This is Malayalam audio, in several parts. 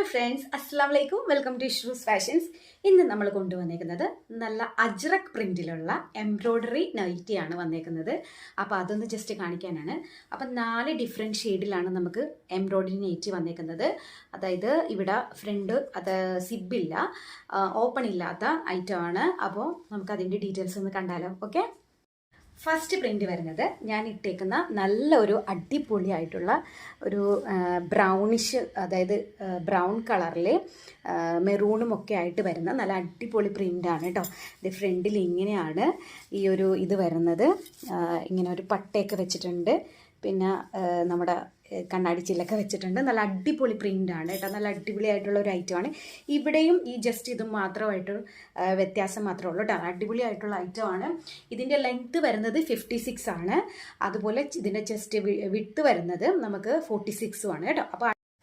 ഫ്രണ്ട്സ്, അസ്സാം വലൈക്കും. Welcome to Ishroos Fashions. ഇന്ന് നമ്മൾ കൊണ്ടുവന്നേക്കുന്നത് നല്ല അജ്രക് പ്രിന്റിലുള്ള എംബ്രോയ്ഡറി നൈറ്റിയാണ് വന്നേക്കുന്നത്. അപ്പോൾ അതൊന്ന് ജസ്റ്റ് കാണിക്കാനാണ്. അപ്പം 4 ഡിഫറെൻറ്റ് ഷെയ്ഡിലാണ് നമുക്ക് എംബ്രോയ്ഡറി നൈറ്റി വന്നേക്കുന്നത്. അതായത് ഇവിടെ ഫ്രണ്ട് അത് സിബില്ല, ഓപ്പൺ ഇല്ലാത്ത ഐറ്റമാണ്. അപ്പോൾ നമുക്കതിൻ്റെ ഡീറ്റെയിൽസ് ഒന്ന് കണ്ടാലോ. ഓക്കെ, ഫസ്റ്റ് പ്രിൻ്റ് വരുന്നത് ഞാൻ ഇട്ടേക്കുന്ന നല്ലൊരു അടിപൊളിയായിട്ടുള്ള ഒരു ബ്രൗണിഷ്, അതായത് ബ്രൗൺ കളറിൽ മെറൂണും ഒക്കെ ആയിട്ട് വരുന്ന നല്ല അടിപൊളി പ്രിൻ്റാണ് കേട്ടോ. ഇത് ഫ്രണ്ടിൽ ഇങ്ങനെയാണ് ഈ ഒരു ഇത് വരുന്നത്. ഇങ്ങനെ ഒരു പട്ടയൊക്കെ വെച്ചിട്ടുണ്ട്, പിന്നെ നമ്മുടെ കണ്ണാടി ചില്ലൊക്കെ വെച്ചിട്ടുണ്ട്. നല്ല അടിപൊളി പ്രിൻ്റാണ് കേട്ടോ. നല്ല അടിപൊളിയായിട്ടുള്ള ഒരു ഐറ്റമാണ്. ഇവിടെയും ഈ ജസ്റ്റ് ഇതും മാത്രമായിട്ട് വ്യത്യാസം മാത്രമേ ഉള്ളൂ കേട്ടോ. അടിപൊളിയായിട്ടുള്ള ഐറ്റമാണ്. ഇതിൻ്റെ ലെങ്ത്ത് വരുന്നത് 56 ആണ്. അതുപോലെ ഇതിൻ്റെ ജസ്റ്റ് വിഡ്ത്ത് വരുന്നത് നമുക്ക് 46 ആണ് കേട്ടോ.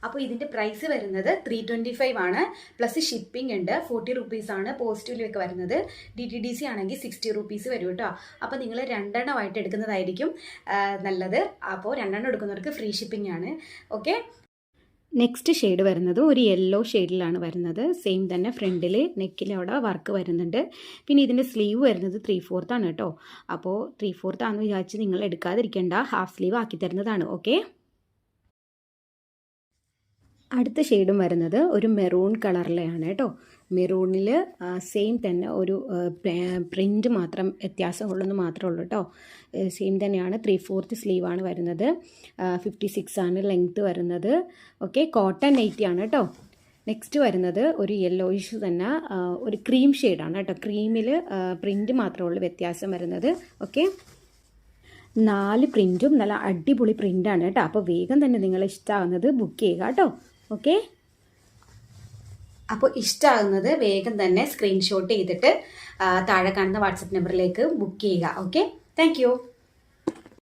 അപ്പോൾ ഇതിൻ്റെ പ്രൈസ് വരുന്നത് 325 ആണ്. പ്ലസ് ഷിപ്പിംഗ് ഉണ്ട്. 40 റുപ്പീസാണ് പോസ്റ്റിലൊക്കെ വരുന്നത്. DTDC ആണെങ്കിൽ 60 റുപ്പീസ് വരും കേട്ടോ. അപ്പോൾ നിങ്ങൾ 2 എണ്ണമായിട്ട് എടുക്കുന്നതായിരിക്കും നല്ലത്. അപ്പോൾ 2 എണ്ണം എടുക്കുന്നവർക്ക് ഫ്രീ ഷിപ്പിംഗ് ആണ്. ഓക്കെ, നെക്സ്റ്റ് ഷെയ്ഡ് വരുന്നത് ഒരു യെല്ലോ ഷെയ്ഡിലാണ് വരുന്നത്. സെയിം തന്നെ ഫ്രണ്ടിൽ നെക്കിലവിടെ വർക്ക് വരുന്നുണ്ട്. പിന്നെ ഇതിൻ്റെ സ്ലീവ് വരുന്നത് 3/4 ആണ് കേട്ടോ. അപ്പോൾ 3/4 ആണെന്ന് വിചാരിച്ച് നിങ്ങൾ എടുക്കാതിരിക്കേണ്ട, ഹാഫ് സ്ലീവ് ആക്കി തരുന്നതാണ്. ഓക്കെ, അടുത്ത ഷെയ്ഡും വരുന്നത് ഒരു മെറൂൺ കളറിലെയാണ് കേട്ടോ. മെറൂണിൽ സെയിം തന്നെ ഒരു പ്രിൻ്റ് മാത്രം വ്യത്യാസമുള്ളെന്ന് മാത്രമേ ഉള്ളൂ കേട്ടോ. സെയിം തന്നെയാണ്. 3/4 സ്ലീവാണ് വരുന്നത്. 56 ആണ് ലെങ്ത്ത് വരുന്നത്. ഓക്കെ, കോട്ടൺ നൈറ്റിയാണ് കേട്ടോ. നെക്സ്റ്റ് വരുന്നത് ഒരു യെല്ലോയിഷ് തന്നെ ഒരു ക്രീം ഷെയ്ഡാണ് കേട്ടോ. ക്രീമിൽ പ്രിൻ്റ് മാത്രമേ ഉള്ളൂ വ്യത്യാസം വരുന്നത്. ഓക്കെ, 4 പ്രിൻറ്റും നല്ല അടിപൊളി പ്രിൻ്റാണ് കേട്ടോ. അപ്പോൾ വേഗം തന്നെ നിങ്ങൾ ഇഷ്ടമാകുന്നത് ബുക്ക് ചെയ്യുക കേട്ടോ. ഓക്കെ, അപ്പോൾ ഇഷ്ടമാകുന്നത് വേഗം തന്നെ സ്ക്രീൻഷോട്ട് ചെയ്തിട്ട് താഴെ കാണുന്ന വാട്സപ്പ് നമ്പറിലേക്ക് ബുക്ക് ചെയ്യുക. Okay, thank you.